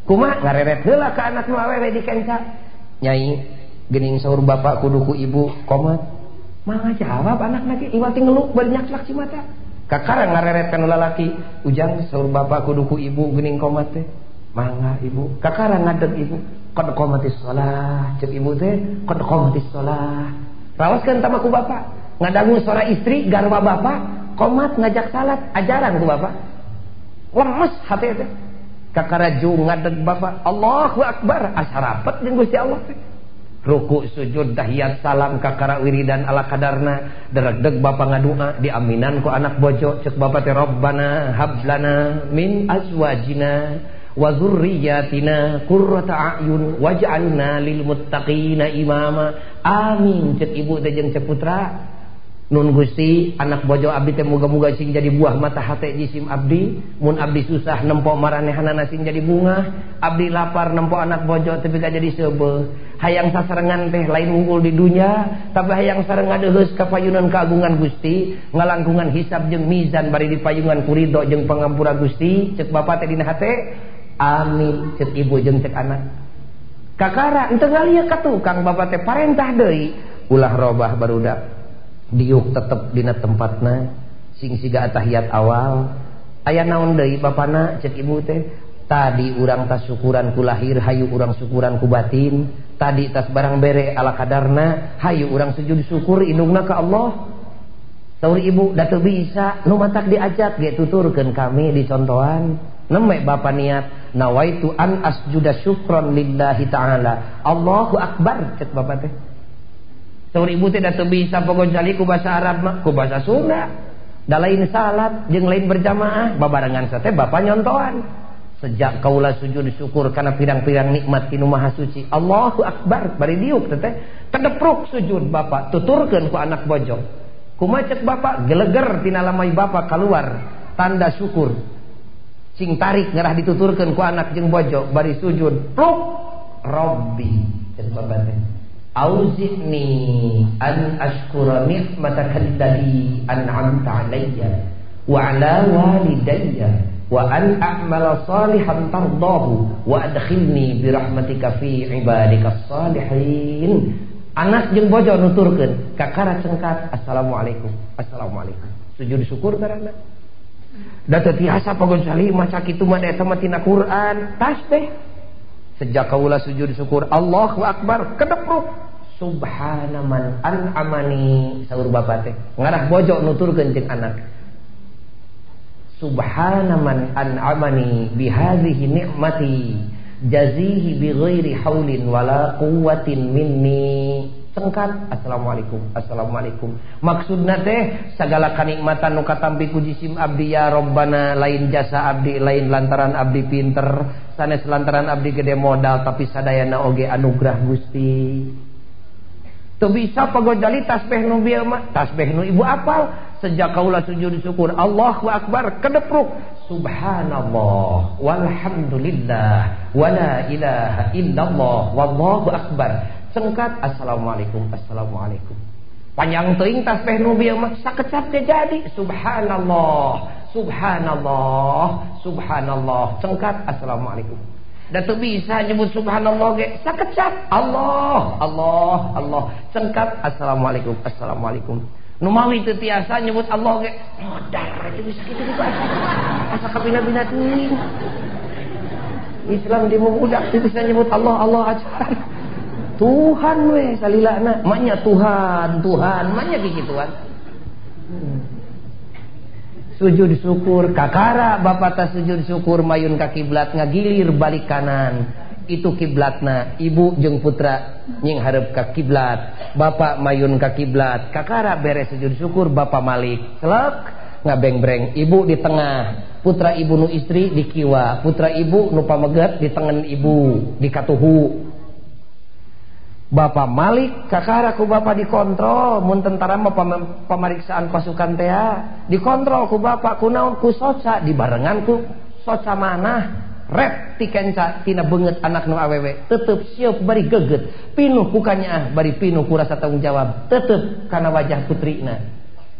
Kumaha ngareret heula ka anak nu awewe dikenca. Nyai geuning saur bapak kudu ku ibu komat. Mangga jawab anak nage iwati ngeluk bari nyaklak ci mata. Kakara ngareret kana lalaki, ujang saur bapak kudu ku ibu geuning komat teh. Mangga ibu, kakara ngadeg ibu. Qad qomatis shalah, cek ibu teh qad qomatis shalah. Raoskeun tama ku bapak, ngadangu suara istri garwa bapak, qomat ngajak salat, ajaran ku bapak. Lemes hate teh. Kakara ju ngadeg bapak, Allahu akbar, asarapet jeung Gusti Allah teh. Ruku sujud tahiyat salam kakara wiridan ala kadarna deregdeg bapak ngadua diaminan ku anak bojo cek bapak teh Rabbana hablana min azwajina wa dzurriyyatina qurrata a'yun waj'alna lil muttaqina imama amin cek ibu teh jeung cek putra nun Gusti anak bojo abdi teh muga-muga sing jadi buah mata hate jisim abdi mun abdi susah nempo maranehanana sing jadi bunga abdi lapar nempo anak bojo tapi gak jadi seubeuh hayang sasarengan teh lain unggul di dunia tapi hayang sareng ngadeheus ka payunan keagungan Gusti ngalangkungan hisab jeung mizan bari dipayungan ku ridho jeung pangampura Gusti cek bapak teh dina hate amin cek ibu jeung cek anak kakara henteu ngalieu ka tukang bapak teh parentah deui ulah robah barudak diuk tetep dina tempatna sing siga tahiyat awal aya naon deui bapana cek ibu teh tadi urang tas syukuran ku lahir hayu urang syukuran ku batin tadi tas barang bere ala kadarna hayu urang sujud syukur indungna ka Allah saur ibu da teu bisa nu matak diajak ge tuturkeun kami dicontohan neme bapak niat nawaitu an asjuda syukron lillahi ta'ala Allahu akbar cek bapak teh saur ibu teh da teu bisa pogojali ku bahasa Arab mah ku bahasa Sunda da lain salat jeung lain berjamaah babarengan teh bapak nyontohan sejak kaula sujud syukur kana pirang-pirang nikmat tinu Maha Suci Allahu akbar bari diuk teh kedepruk sujud bapak tuturkeun ku anak bojo kumaha cek bapak geleger tina lamai bapak keluar tanda syukur sing tarik ngerah dituturkeun ku anak jeung bojo bari sujud pluk Rabbi cek bapak teh Auzidni an ashkura ni'mataka allati an'amta 'alayya wa 'ala walidayya wa an a'mala salihan tardahu wa adkhilni bi rahmatika fi ibadikas salihin. Anak jeung bojo nuturkeun kakara cengkat assalamualaikum assalamualaikum sujud syukur karana da teu tiasa pagonsali maca kitu mah eta mah tina Quran tasbih. Sejak kaula sujud syukur Allahu akbar kedepruk subhana man an'amani saur bapak teh ngarah bojo nuturkeun jeung anak subhana man an'amani bihadhihi ni'mati jazihi bighairi haulin wala quwwatin minni cengkat assalamualaikum assalamualaikum maksudna teh sagala kanikmatan nu katampi ku jisim abdi ya Rabbana lain jasa abdi lain lantaran abdi pinter sanes lantaran abdi gede modal tapi sadayana oge anugerah Gusti teu bisa pagojali tasbih nu bieu mah tasbih nu ibu apal sejak kaula sujud syukur Allahu akbar kedepruk subhanallah walhamdulillah wala ilaha illallah wallahu akbar cengkat assalamualaikum assalamualaikum panjang teuing tasbih nu bieu mah sakecap teh jadi subhanallah subhanallah subhanallah cengkat assalamualaikum da teu bisa nyebut subhanallah ge sakecap Allah Allah Allah cengkat assalamualaikum assalamualaikum nu mawi teu tiasa nyebut Allah ge modar teu bisa kitu gitu asa kabina-bina teuing Islam di budak teu bisa nyebut Allah Allah aja Tuhan we salilana maknya Tuhan Tuhan maknya gituan sujud syukur kakara bapak ta sujud syukur mayun ka kiblat ngagilir balik kanan itu kiblatna ibu jeung putra nying hareup ka kiblat bapak mayun ka kiblat kakara beres sujud syukur bapak malik selek ngabeng-breng. Ibu di tengah, putra ibu nu istri di kiwa, putra ibu nu pameget di tengen ibu di katuhu. Bapak Malik kakara ku bapak dikontrol, mun tentara mah pemeriksaan pasukan teh dikontrol ku bapak, kunaon ku soca dibarengan ku soca manah rep ti kenca tina beungeut anak nu awewe tetep sieup bari geget pinuh ku kanya bari pinuh ku rasa tanggung jawab tetep kana wajah putrina.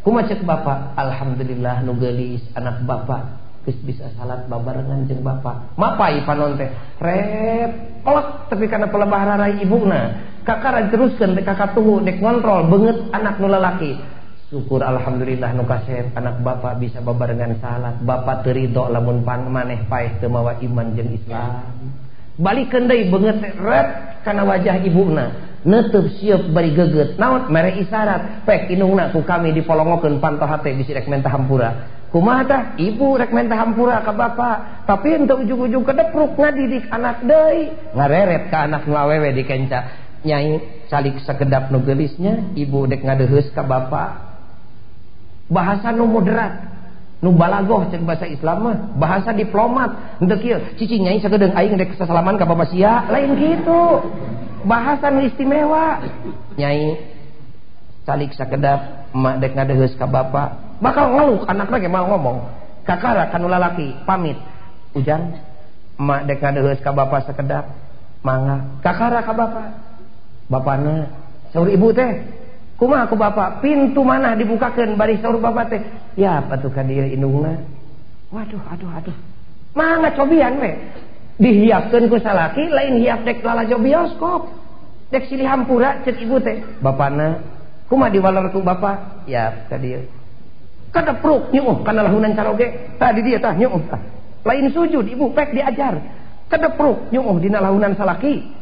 Kumaha ceuk bapak, alhamdulillah nu geulis anak bapak geus bisa salat babarengan jeung bapak. Mapai panon teh rep pelek tapi kana pelebah rarai ibuna kakara teruskeun teh kakak tuhu dek ngontrol beungeut anak nu lalaki. Syukur alhamdulillah nu kasep anak bapak bisa babarengan salat. Bapak teu ridho lamun maneh paeh teu mawa iman jeung Islam. Balikeun deui beungeut rep kana wajah ibuna. Neuteub sieup bari geget. Naon mere isyarat pek indungna ku kami dipolongokeun pantoh hate bisi rek menta hampura. Kumaha tah? Ibu rek menta hampura ka bapak. Tapi henteu ujug-ujug kedepruk ngadidik anak deui. Ngareret ka anak nu awewe dikenca. Nyai salik sakedap nu geulisnya ibu dek ngadeuheus ka bapak. Bahasa nu moderat, nu balagoh cek bahasa Islam mah, bahasa diplomat. Henteu kieu, cicing nyai sagedeung aing dek sasalaman ka bapak sia, lain kitu. Bahasa nu istimewa. Nyai salik sakedap emak dek ngadeuheus ka bapak, bakal ngeluk anakna ge mau ngomong. Kakara kanu lalaki pamit. Ujang, emak dek ngadeuheus ka bapak sakedap, mangga. Kakara ka bapak. Bapana saur ibu teh kumaha ku bapak pintu mana dibukakeun bari saur bapak teh ya atuh ka dieu indungna. Waduh aduh mangga cobian we dihiapkeun ku salaki lain hiap dek lalajo bioskop dek silih hampura ceuk ibu teh. Bapana kumaha diwaler ku bapak ya ka dieu kadepruk nyeuh kana lahunan caroge tadi dia tah nyeuh lain sujud ibu pek diajar kadepruk nyeuh dina lahunan salaki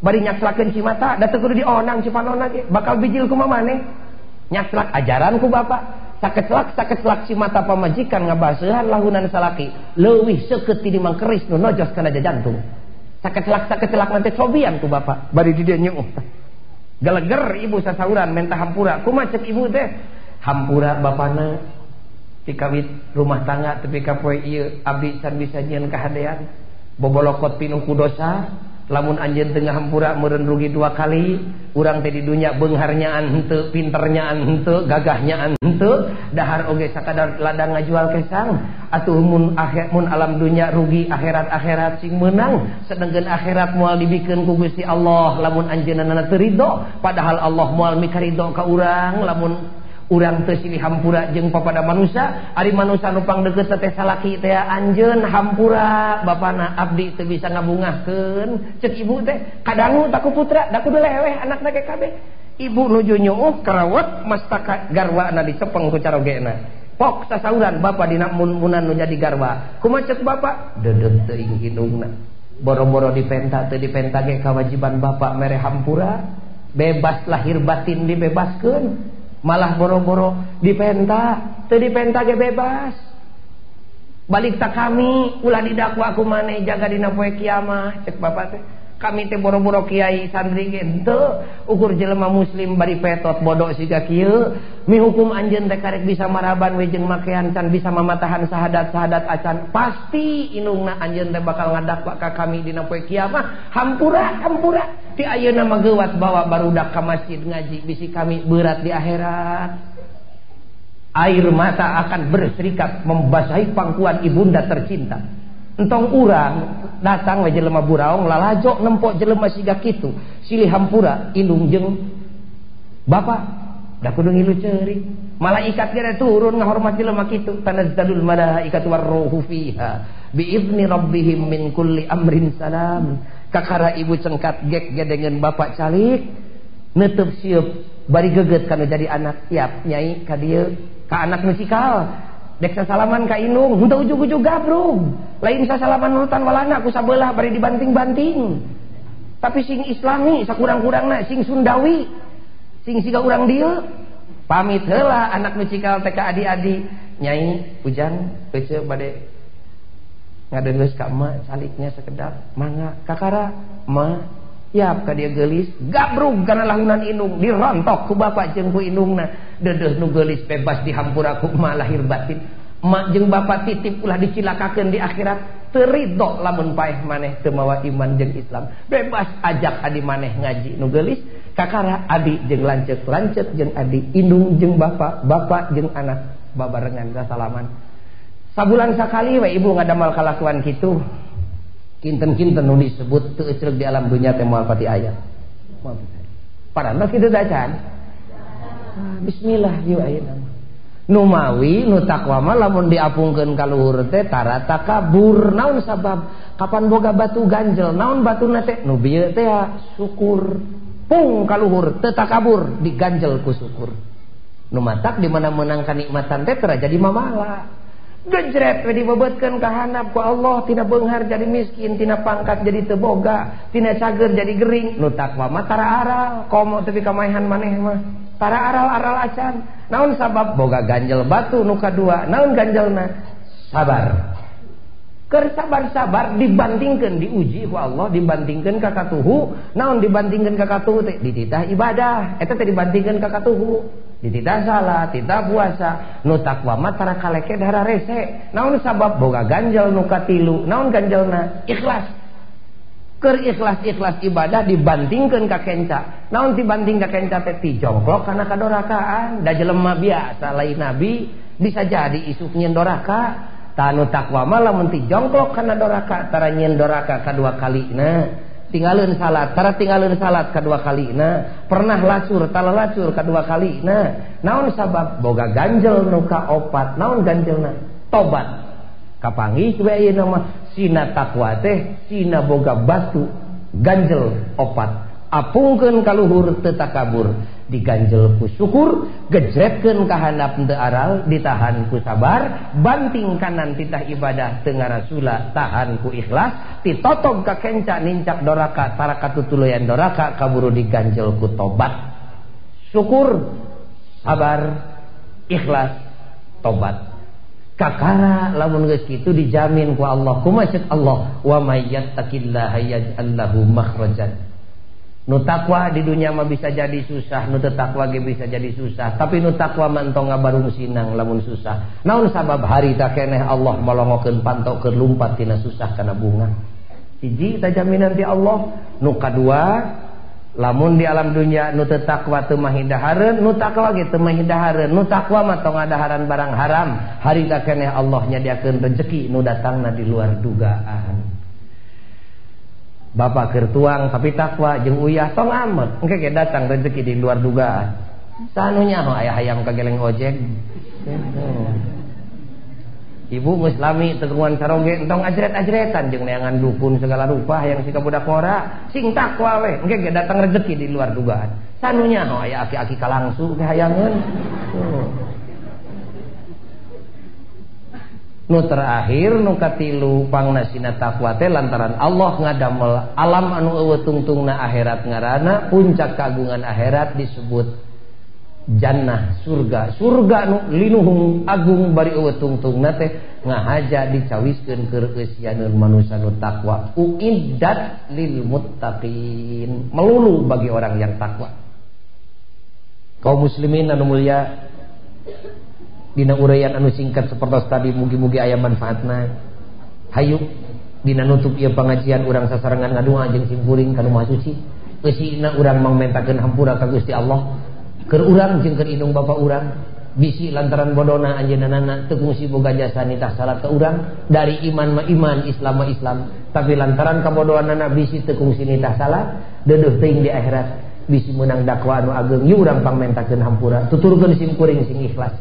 bari nyaclakeun si mata da teu kudu dionang si panonna ge bakal bijil kumaha maneh nyaclak ajaran ku bapak sakeclak si mata pamajikan ngabaseuhan lahunan salaki leuwih seukeut ti dimang keris nu nojos kana jantung sakeclak nanti cobian ku bapak bari di dieu nyeuh galeger ibu sasauran menta hampura kumaha ceuk ibu teh hampura bapana pikawit rumah tangga tepi ka poe ieu abdi can bisa nyieun kahadean bobolokot pinuh ku dosa. Lamun anjeun tengah hampura meureun rugi 2 kali urang teh di dunya beungharnyaan henteu pinternyaan henteu gagahnyaan henteu dahar oge sakadar ladang ngajual kesang atuh mun alam dunya rugi akhirat sing meunang sedengkeun akhirat moal dibikeun ku Gusti Allah lamun anjeunna teu ridho padahal Allah moal mikaridho ka urang lamun urang teu silih hampura jeung papada manusia ari manusia nu pangdeukeut teh salaki teh anjeun hampura bapana abdi teu bisa ngabungahkeun ceuk ibu teh kadangu tak ku putra da kudu leweh anakna ge kabeh ibu nuju nyeuh karawat mastaka garwana dicepeng ku carogena pok sasauran bapak dina mun-munan nu jadi garwa kumaha ceuk bapak deudeuh teuing hidungna boro-boro dipenta teu dipenta ge kewajiban bapak mere hampura bebas lahir batin dibebaskeun malah boro-boro dipenta teu dipenta ge bebas balik tak kami ulah didakwa ku maneh jaga dina poe kiamah ceuk bapak teh kami teh boro-boro kiai santri ge henteu ukur jelema muslim bari petot bodoh siga kieu mihukum anjeun teh karek bisa maraban we jeung makean can bisa mamatahan sahadat acan pasti indungna anjeun teh bakal ngadakwa ka kami dina poe kiamah hampura ti ayeuna mah geuwat bawa barudak ka masjid ngaji bisi kami berat di akhirat air mata akan berserikat membasahi pangkuan ibunda tercinta entong urang datang we jelema buraong lalajo nempok jelema siga kitu silih hampura indung jeung bapak da kudu ngilu ceurik malaikat ge turun ngahormat jelema kitu tanazzalul malaikatu warruhu fiha biizni rabbihim min kulli amrin salam kakara ibu cengkat gek gedengeun bapak calik neuteub sieup bari geget kana jadi anak siap nyai ka dieu ka anak nu cikal dek sasalaman ka indung henteu ujug-ujug gabrug lain sasalaman nurutan walana ku sabelah bari dibanting-banting tapi sing islami sakurang-kurangna sing sundawi sing siga urang dieu pamit heula anak nu cikal teh ka adi-adi nyai ujang heuceu bade ngadeungeus ka emak saliknya sakedap mangga kakara emak Yap ka dia geulis, gabrug kana lahunan indung, dirontok ku bapak jeung ku indungna. Dedeuh nu geulis bebas dihampura ku emak lahir batin. Emak jeung bapak titip ulah dicilakakeun di akhirat. Teu ridho lamun paeh maneh teu mawa iman jeung Islam. Bebas ajak adi maneh ngaji nu geulis, kakara adi jeung lanceuk-lanceuk jeung adi, indung jeung bapak jeung anak babarengan kasalaman. Sabulan sakali we ibu ngadamal kalakuan kitu. Kinten-kinten nu disebut teu eceuk di alam dunya teh moal pati aya. Padahal mah kitu dacan. Bismillah yeuh ayeuna. Nu mawi nu takwa mah lamun diapungkeun ka luhur teh tara takabur. Naon sabab? Kapan boga batu ganjel, naon batuna teh? Nu bieu teh syukur. Pung ka luhur teu takabur, diganjel ku syukur. Nu matak di mana meunang kanikmatan teh teu jadi mamala. Gejret we dibebeutkeun ka handap ku Allah, tina beunghar jadi miskin, tina pangkat jadi teu boga, tina cager jadi gering. Nu takwa mah tara aral, komo tepi kamaehan maneh mah. Tara aral-aral acan. Naon sabab? Boga ganjel batu nu kadua. Naon ganjelna? Sabar. Keur sabar-sabar dibandingkeun diuji ku Allah, dibandingkeun ka katuhu. Naon dibandingkeun ka katuhu teh? Dititah ibadah. Eta teh dibandingkeun ka katuhu. Dititah salat, titah puasa. Nu takwa mah tara kaleke dahara rese. Naon sabab? Boga ganjel nu katilu. Naon ganjelna? Ikhlas. Keur ikhlas ibadah dibandingkeun ka kenca. Naon dibanding ka kenca teh? Ti jongklok kana kadorakaan. Da jelema biasa lain nabi bisa jadi isuk nyieun doraka. Tanu takwa mah lamun ti jongklok kana doraka tara nyieun doraka kadua kalina. Tinggalin salat, tara tinggalin salat kadua kalina. Pernah lacur, tara lacur kadua kalina. Naon sabab? Boga ganjel nu kaopat. Naon ganjelna? Tobat. Kapanggih we ayeuna mah sina takwa teh sina boga batu ganjel opat. Apungkeun ka luhur teu takabur, diganjel ku syukur, gejretkeun ka handap teu aral, ditahan ku sabar, banting kanan titah ibadah teu ngarasula, tahan ku ikhlas, ditotog ka kenca nincak doraka, tara katutuluyan doraka kaburu diganjel ku tobat. Syukur, sabar, ikhlas, tobat. Kakara lamun geus kitu dijamin ku Allah. Kumaha Allah? Wa may yattaqillaha yaj'al lahu makhrajan. Nu takwa di dunia mah bisa jadi susah, nu teu takwa ge bisa jadi susah, tapi nu takwa mah entong ngabarung sinang lamun susah. Naon sabab? Hari tak keneh Allah molongokeun pantokeun lumpat tina susah kana bunga. Hiji ta jaminan ti Allah. Nu kadua, lamun di alam dunia nu teu takwa teu mahidahareun, nu takwa ge teu mahidahareun. Nu takwa mah tong ngadaharan barang haram. Hari tak keneh Allah nyadiakeun rezeki nu datangna di luar dugaan. Bapak keur tuang tapi takwa jeung uyah tong amet engke ge datang rezeki di luar dugaan. Sanunya aya hayam kageleng ojek. Ibu muslami teguan saroge entong ajret-ajretan jeung neangan dukun segala rupa hayang sika budak ngora, sing takwa we engke ge datang rezeki di luar dugaan. Sanunya aya aki-aki kalangsu ge hayangeun. Nu terakhir nu katilu pangnasina takwa teh lantaran Allah ngadamel alam anu eueuh tungtungna akhirat ngaranna puncak kagungan akhirat disebut jannah, surga. Surga nu linuhung agung bari eueuh tungtungna teh ngahaja dicawiskeun keur eusianeun manusia nu takwa. Uiddat lil muttaqin, melulu bagi orang yang takwa. Kaum muslimin anu mulia, dina uraian anu singkat sapertos tadi mugi-mugi aya manfaatna. Hayu dina nutup ieu pangajian urang sasarengan ngadua jeung simkuring kana Maha Suci. Eusina urang mangmentakeun hampura ka Gusti Allah. Keur urang jeung keur indung bapa urang bisi lantaran bodona anjeunna teu kungsi boga jasa nitah salat ka urang. Dari iman mah iman, Islam mah Islam, tapi lantaran kabodohanna bisi teu kungsi nitah salat, deudeuh teuing di akhirat bisi meunang dakwah anu ageng. Ieu urang pangmentakeun hampura, tuturkeun simkuring sing ikhlas.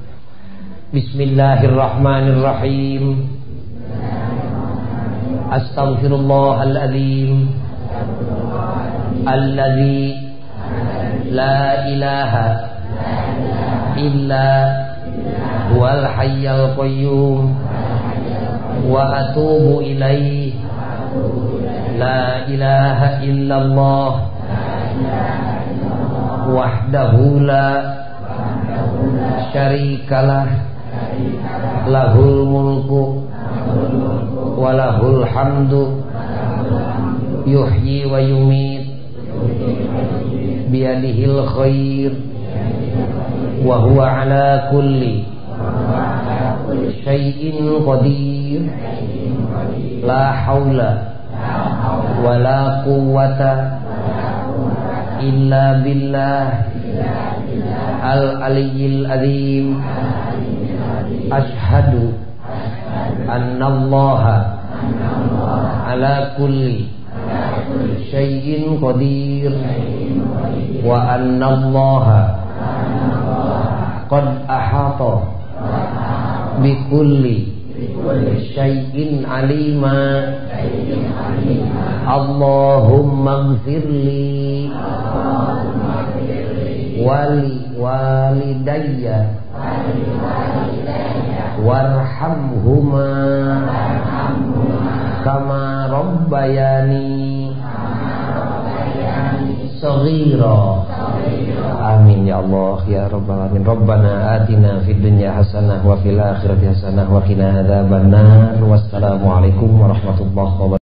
Bismillahirrahmanirrahim. Astaghfirullahaladzim alladzi la ilaha illa huwal hayyul qayyum wa atubu ilaihi. La ilaha illallah wahdahu la syarikalah lahul mulku walahul hamdu yuhyi wa yumit biyadihil khair wa huwa ala kulli syai'in qadir la haula wa la quwwata illa billah al-aliyyil azim. Ashhadu anna allaha ala kulli syai'in qadir wa anna allaha qad ahata bi kulli syai'in alima. Allahumma ighfirli wali walidayya warhamhuma kama rabbayani shaghira. Amin ya Allah ya rabbal alamin. Rabbana atina fid dunya hasanah wa fil akhirati hasanah wa qina adzabannar. Wassalamu alaikum warahmatullahi wabarakatuh.